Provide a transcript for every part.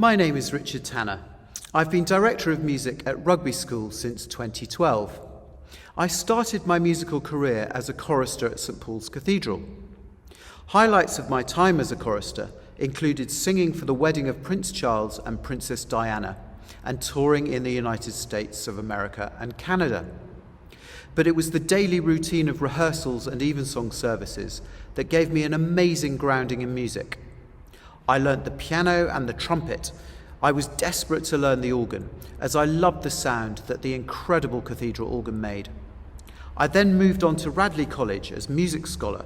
My name is Richard Tanner. I've been Director of Music at Rugby School since 2012. I started my musical career as a chorister at St Paul's Cathedral. Highlights of my time as a chorister included singing for the wedding of Prince Charles and Princess Diana and touring in the United States of America and Canada. But it was the daily routine of rehearsals and evensong services that gave me an amazing grounding in music. I learnt the piano and the trumpet. I was desperate to learn the organ, as I loved the sound that the incredible cathedral organ made. I then moved on to Radley College as music scholar,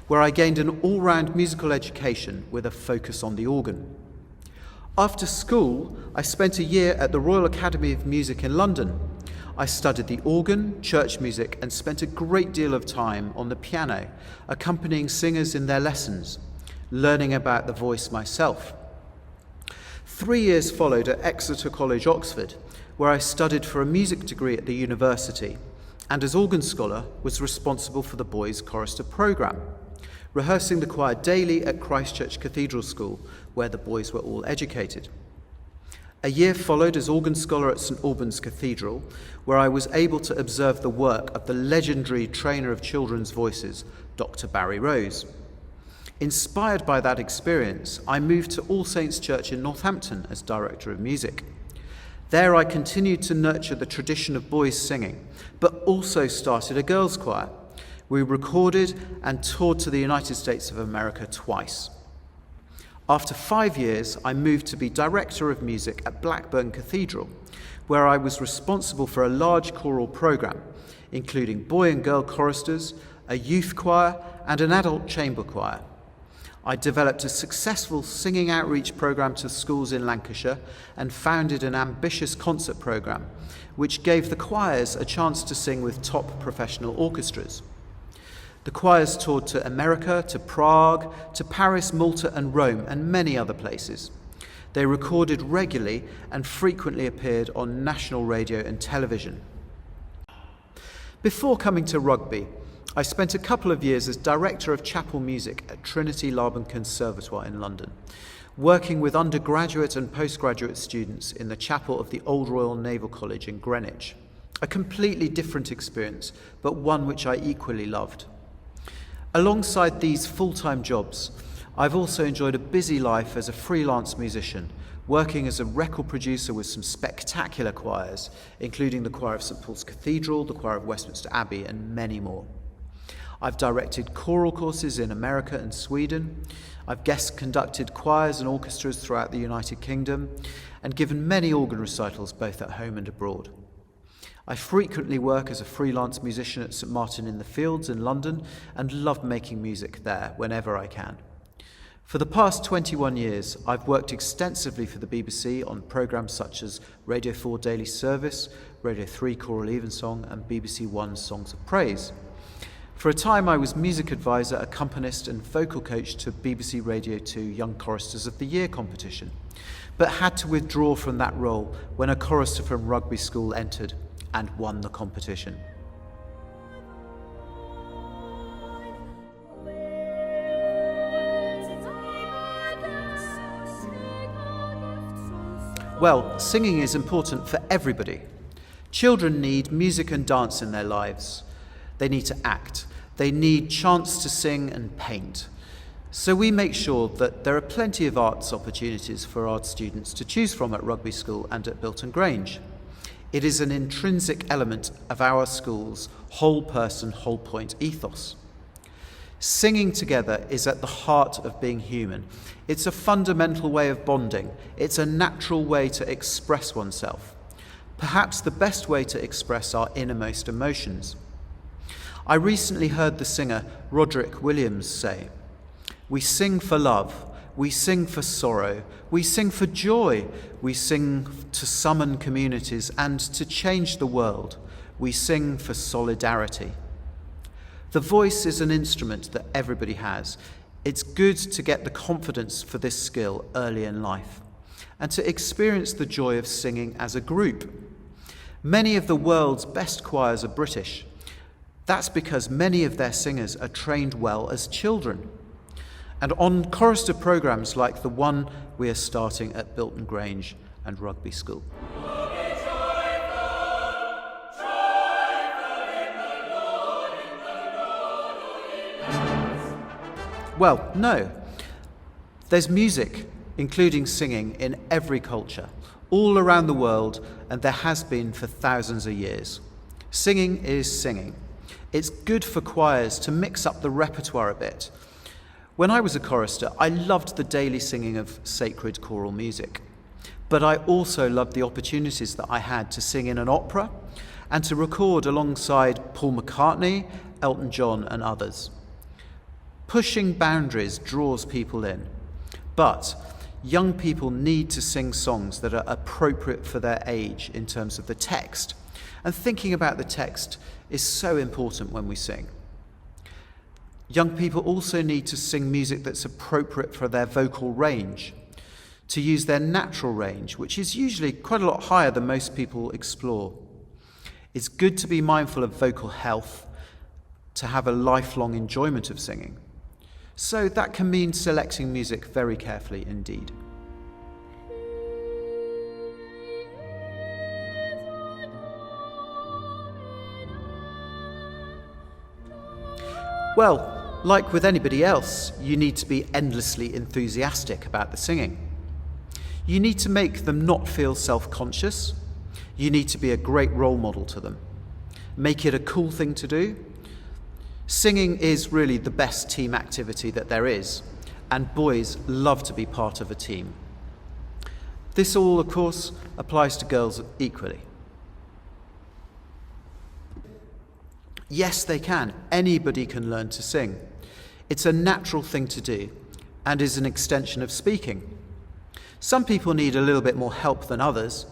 where I gained an all-round musical education with a focus on the organ. After school, I spent a year at the Royal Academy of Music in London. I studied the organ, church music, and spent a great deal of time on the piano, accompanying singers in their lessons, learning about the voice myself. 3 years followed at Exeter College, Oxford, where I studied for a music degree at the university, and as organ scholar was responsible for the boys' chorister programme, rehearsing the choir daily at Christ Church Cathedral School, where the boys were all educated. A year followed as organ scholar at St Albans Cathedral, where I was able to observe the work of the legendary trainer of children's voices, Dr. Barry Rose. Inspired by that experience, I moved to All Saints Church in Northampton as Director of Music. There I continued to nurture the tradition of boys singing, but also started a girls' choir. We recorded and toured to the United States of America twice. After 5 years, I moved to be Director of Music at Blackburn Cathedral, where I was responsible for a large choral programme, including boy and girl choristers, a youth choir, and an adult chamber choir. I developed a successful singing outreach programme to schools in Lancashire and founded an ambitious concert programme, which gave the choirs a chance to sing with top professional orchestras. The choirs toured to America, to Prague, to Paris, Malta and Rome, and many other places. They recorded regularly and frequently appeared on national radio and television. Before coming to rugby, I spent a couple of years as Director of Chapel Music at Trinity Laban Conservatoire in London, working with undergraduate and postgraduate students in the chapel of the Old Royal Naval College in Greenwich. A completely different experience, but one which I equally loved. Alongside these full-time jobs, I've also enjoyed a busy life as a freelance musician, working as a record producer with some spectacular choirs, including the choir of St Paul's Cathedral, the choir of Westminster Abbey, and many more. I've directed choral courses in America and Sweden. I've guest conducted choirs and orchestras throughout the United Kingdom and given many organ recitals both at home and abroad. I frequently work as a freelance musician at St Martin in the Fields in London and love making music there whenever I can. For the past 21 years, I've worked extensively for the BBC on programmes such as Radio 4 Daily Service, Radio 3 Choral Evensong and BBC One's Songs of Praise. For a time, I was music advisor, accompanist and vocal coach to BBC Radio 2 Young Choristers of the Year competition, but had to withdraw from that role when a chorister from Rugby School entered and won the competition. Well, singing is important for everybody. Children need music and dance in their lives. They need to act. They need chance to sing and paint. So we make sure that there are plenty of arts opportunities for art students to choose from at Rugby School and at Bilton Grange. It is an intrinsic element of our school's whole person, whole point ethos. Singing together is at the heart of being human. It's a fundamental way of bonding. It's a natural way to express oneself. Perhaps the best way to express our innermost emotions. I recently heard the singer Roderick Williams say, "We sing for love, we sing for sorrow, we sing for joy, we sing to summon communities and to change the world, we sing for solidarity." The voice is an instrument that everybody has. It's good to get the confidence for this skill early in life and to experience the joy of singing as a group. Many of the world's best choirs are British. That's because many of their singers are trained well as children. and on chorister programmes like the one we are starting at Bilton Grange and Rugby School. Well, no. There's music, including singing, in every culture, all around the world, and there has been for thousands of years. Singing is singing. It's good for choirs to mix up the repertoire a bit. When I was a chorister, I loved the daily singing of sacred choral music, but I also loved the opportunities that I had to sing in an opera and to record alongside Paul McCartney, Elton John, and others. Pushing boundaries draws people in, but young people need to sing songs that are appropriate for their age in terms of the text, and thinking about the text is so important when we sing. Young people also need to sing music that's appropriate for their vocal range, to use their natural range, which is usually quite a lot higher than most people explore. It's good to be mindful of vocal health, to have a lifelong enjoyment of singing. So that can mean selecting music very carefully indeed. Well, like with anybody else, you need to be endlessly enthusiastic about the singing. You need to make them not feel self-conscious. You need to be a great role model to them. Make it a cool thing to do. Singing is really the best team activity that there is, and boys love to be part of a team. This all, of course, applies to girls equally. Yes, they can. Anybody can learn to sing. It's a natural thing to do and is an extension of speaking. Some people need a little bit more help than others,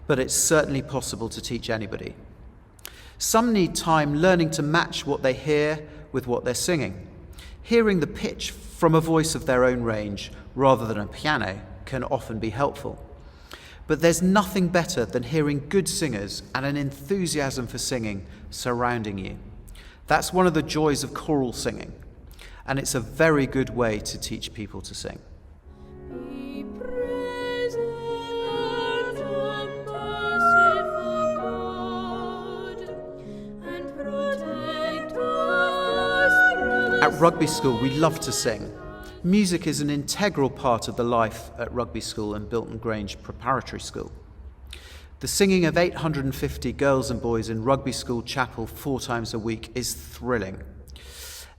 but it's certainly possible to teach anybody. Some need time learning to match what they hear with what they're singing. Hearing the pitch from a voice of their own range rather than a piano can often be helpful. But there's nothing better than hearing good singers and an enthusiasm for singing surrounding you. That's one of the joys of choral singing, and it's a very good way to teach people to sing. At Rugby School, we love to sing. Music is an integral part of the life at Rugby School and Bilton Grange Preparatory School. The singing of 850 girls and boys in Rugby School chapel 4 times a week is thrilling.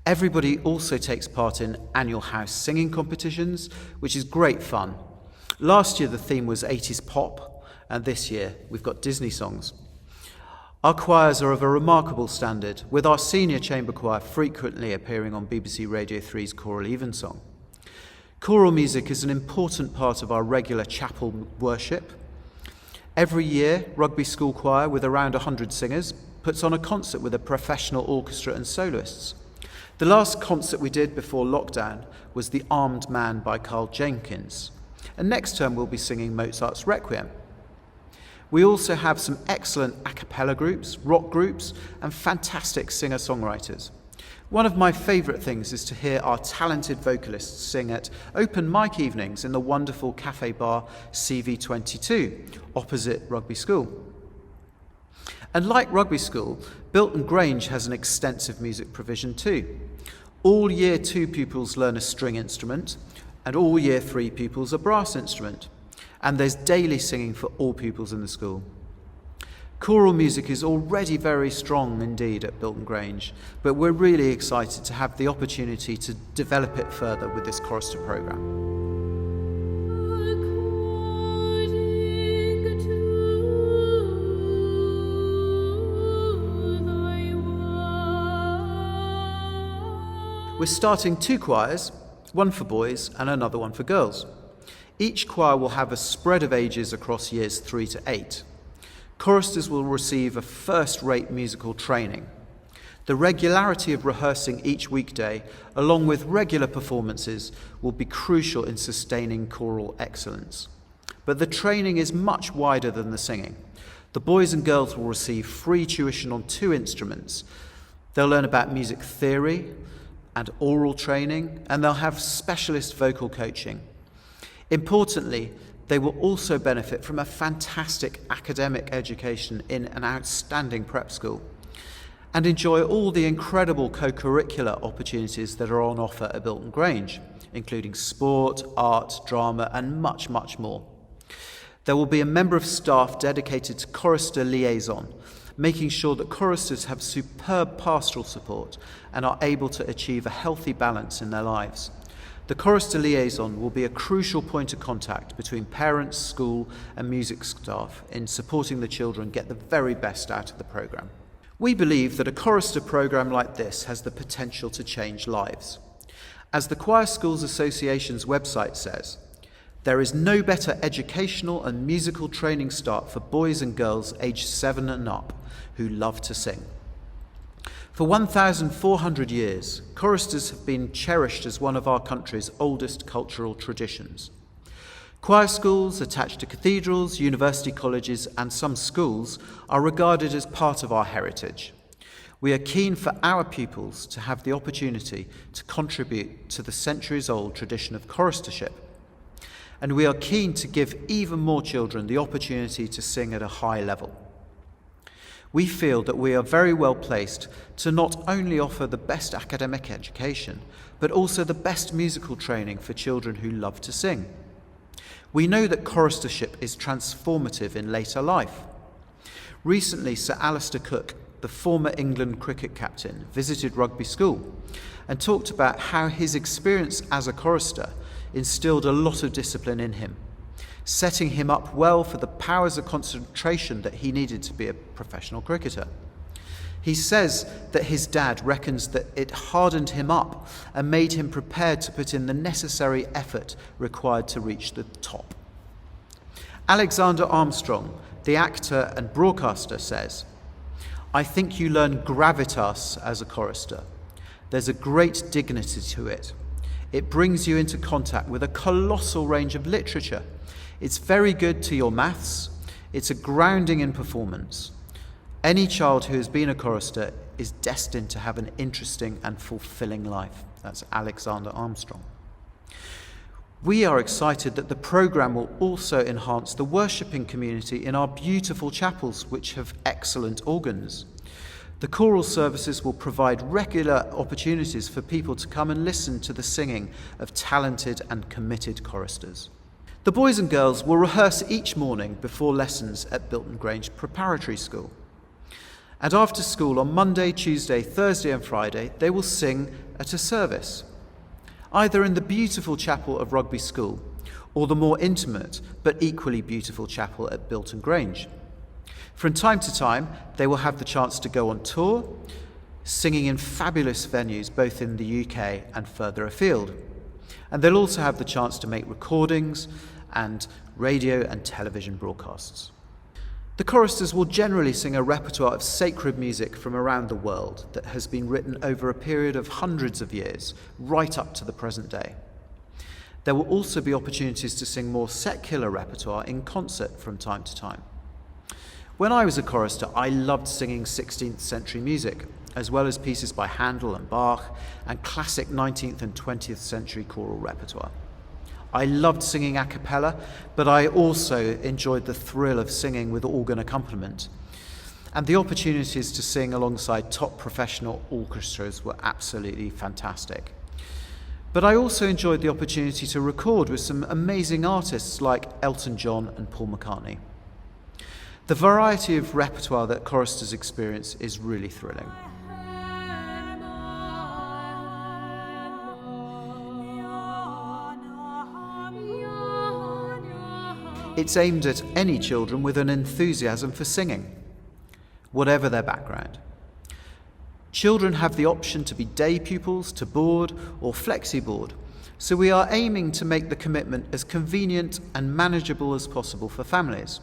Everybody also takes part in annual house singing competitions, which is great fun. Last year the theme was 80s pop, and this year we've got Disney songs. Our choirs are of a remarkable standard, with our senior chamber choir frequently appearing on BBC Radio 3's Choral Evensong. Choral music is an important part of our regular chapel worship. Every year, Rugby School Choir, with around 100 singers, puts on a concert with a professional orchestra and soloists. The last concert we did before lockdown was The Armed Man by Carl Jenkins, and next term we'll be singing Mozart's Requiem. We also have some excellent a cappella groups, rock groups, and fantastic singer-songwriters. One of my favourite things is to hear our talented vocalists sing at open mic evenings in the wonderful cafe bar CV22, opposite Rugby School. And like Rugby School, Bilton Grange has an extensive music provision too. All Year 2 pupils learn a string instrument, and all Year 3 pupils a brass instrument. And there's daily singing for all pupils in the school. Choral music is already very strong indeed at Bilton Grange, but we're really excited to have the opportunity to develop it further with this chorister programme. We're starting 2 choirs, one for boys and another one for girls. Each choir will have a spread of ages across years 3 to 8. Choristers will receive a first-rate musical training. The regularity of rehearsing each weekday, along with regular performances, will be crucial in sustaining choral excellence. But the training is much wider than the singing. The boys and girls will receive free tuition on 2 instruments. They'll learn about music theory, and oral training, and they'll have specialist vocal coaching. Importantly, they will also benefit from a fantastic academic education in an outstanding prep school and enjoy all the incredible co-curricular opportunities that are on offer at Bilton Grange, including sport, art, drama, and much, much more. There will be a member of staff dedicated to chorister liaison, making sure that choristers have superb pastoral support and are able to achieve a healthy balance in their lives. The chorister liaison will be a crucial point of contact between parents, school and music staff in supporting the children get the very best out of the programme. We believe that a chorister programme like this has the potential to change lives. As the Choir Schools Association's website says, there is no better educational and musical training start for boys and girls aged 7 and up who love to sing. For 1,400 years, choristers have been cherished as one of our country's oldest cultural traditions. Choir schools attached to cathedrals, university colleges, and some schools are regarded as part of our heritage. We are keen for our pupils to have the opportunity to contribute to the centuries-old tradition of choristership. And we are keen to give even more children the opportunity to sing at a high level. We feel that we are very well placed to not only offer the best academic education, but also the best musical training for children who love to sing. We know that choristership is transformative in later life. Recently, Sir Alistair Cook, the former England cricket captain, visited Rugby School and talked about how his experience as a chorister instilled a lot of discipline in him, setting him up well for the powers of concentration that he needed to be a professional cricketer. He says that his dad reckons that it hardened him up and made him prepared to put in the necessary effort required to reach the top. Alexander Armstrong, the actor and broadcaster, says, "I think you learn gravitas as a chorister. There's a great dignity to it. It brings you into contact with a colossal range of literature. It's very good to your maths. It's a grounding in performance. Any child who has been a chorister is destined to have an interesting and fulfilling life." That's Alexander Armstrong. We are excited that the programme will also enhance the worshipping community in our beautiful chapels, which have excellent organs. The choral services will provide regular opportunities for people to come and listen to the singing of talented and committed choristers. The boys and girls will rehearse each morning before lessons at Bilton Grange Preparatory School. And after school on Monday, Tuesday, Thursday and Friday, they will sing at a service, either in the beautiful chapel of Rugby School or the more intimate but equally beautiful chapel at Bilton Grange. From time to time, they will have the chance to go on tour, singing in fabulous venues both in the UK and further afield. And they'll also have the chance to make recordings and radio and television broadcasts. The choristers will generally sing a repertoire of sacred music from around the world that has been written over a period of hundreds of years, right up to the present day. There will also be opportunities to sing more secular repertoire in concert from time to time. When I was a chorister, I loved singing 16th century music, as well as pieces by Handel and Bach, and classic 19th and 20th century choral repertoire. I loved singing a cappella, but I also enjoyed the thrill of singing with organ accompaniment. And the opportunities to sing alongside top professional orchestras were absolutely fantastic. But I also enjoyed the opportunity to record with some amazing artists like Elton John and Paul McCartney. The variety of repertoire that choristers experience is really thrilling. It's aimed at any children with an enthusiasm for singing, whatever their background. Children have the option to be day pupils, to board, or flexi-board, so we are aiming to make the commitment as convenient and manageable as possible for families.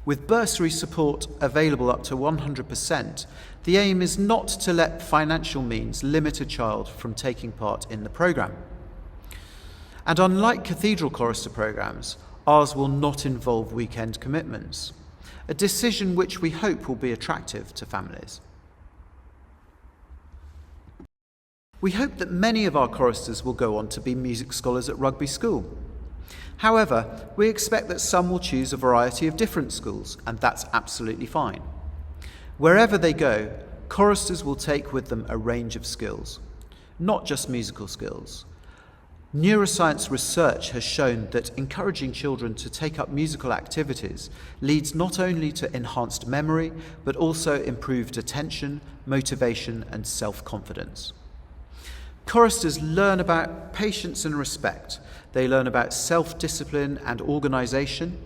With bursary support available up to 100%, the aim is not to let financial means limit a child from taking part in the programme. And unlike cathedral chorister programmes, ours will not involve weekend commitments, a decision which we hope will be attractive to families. We hope that many of our choristers will go on to be music scholars at Rugby School. However, we expect that some will choose a variety of different schools, and that's absolutely fine. Wherever they go, choristers will take with them a range of skills, not just musical skills. Neuroscience research has shown that encouraging children to take up musical activities leads not only to enhanced memory, but also improved attention, motivation, and self-confidence. Choristers learn about patience and respect. They learn about self-discipline and organisation,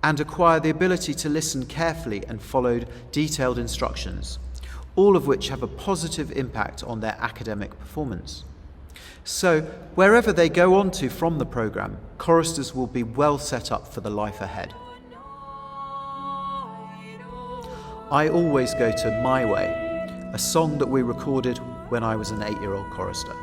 and acquire the ability to listen carefully and follow detailed instructions, all of which have a positive impact on their academic performance. So, wherever they go on to from the programme, choristers will be well set up for the life ahead. I always go to My Way, a song that we recorded when I was an 8-year-old chorister.